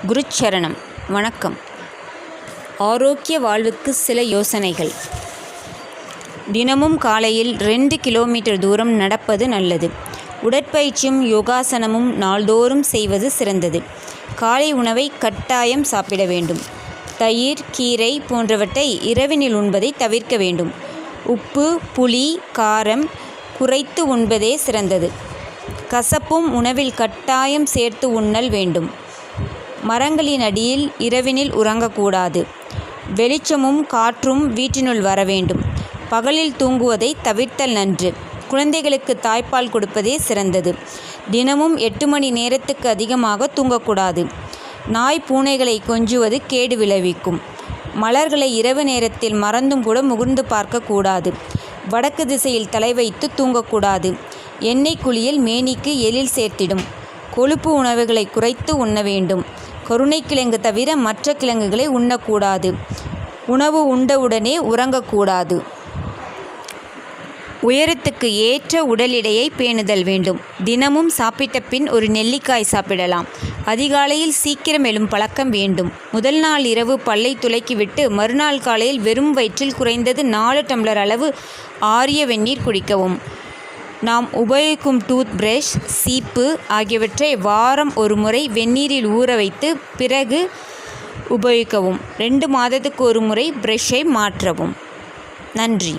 குருச்சரணம். வணக்கம். ஆரோக்கிய வாழ்வுக்கு சில யோசனைகள். தினமும் காலையில் 2 கிலோமீட்டர் தூரம் நடப்பது நல்லது. உடற்பயிற்சியும் யோகாசனமும் நாள்தோறும் செய்வது சிறந்தது. காலை உணவை கட்டாயம் சாப்பிட வேண்டும். தயிர், கீரை போன்றவற்றை இரவினில் உண்பதை தவிர்க்க வேண்டும். உப்பு, புளி, காரம் குறைத்து உண்பதே சிறந்தது. கசப்பும் உணவில் கட்டாயம் சேர்த்து உண்ணல் வேண்டும். மரங்களின் அடியில் இரவினில் உறங்கக்கூடாது. வெளிச்சமும் காற்றும் வீட்டினுள் வர வேண்டும். பகலில் தூங்குவதை தவிர்த்தல் நன்று. குழந்தைகளுக்கு தாய்ப்பால் கொடுப்பதே சிறந்தது. தினமும் 8 மணி நேரத்துக்கு அதிகமாக தூங்கக்கூடாது. நாய், பூனைகளை கொஞ்சுவது கேடு விளைவிக்கும். மலர்களை இரவு நேரத்தில் மறந்தும் கூட முகர்ந்து பார்க்கக்கூடாது. வடக்கு திசையில் தலை வைத்து தூங்கக்கூடாது. எண்ணெய் குளியல் மேனிக்கு எழில் சேர்த்திடும். கொழுப்பு உணவுகளை குறைத்து உண்ண வேண்டும். கருணைக்கிழங்கு தவிர மற்ற கிழங்குகளை உண்ணக்கூடாது. உணவு உண்டவுடனே உறங்கக்கூடாது. உயரத்துக்கு ஏற்ற உடல் எடையை பேணுதல் வேண்டும். தினமும் சாப்பிட்ட பின் ஒரு நெல்லிக்காய் சாப்பிடலாம். அதிகாலையில் சீக்கிரம் எழும் பழக்கம் வேண்டும். முதல் நாள் இரவு பல்லை துலக்கிவிட்டு மறுநாள் காலையில் வெறும் வயிற்றில் குறைந்தது 4 டம்ளர் அளவு ஆரிய வெந்நீர் குடிக்கவும். நாம் உபயோகிக்கும் டூத் பிரஷ், சீப்பு ஆகியவற்றை வாரம் ஒரு முறை வெந்நீரில் ஊற வைத்து பிறகு உபயோகிக்கவும். 2 மாதத்துக்கு ஒரு முறை பிரஷை மாற்றவும். நன்றி.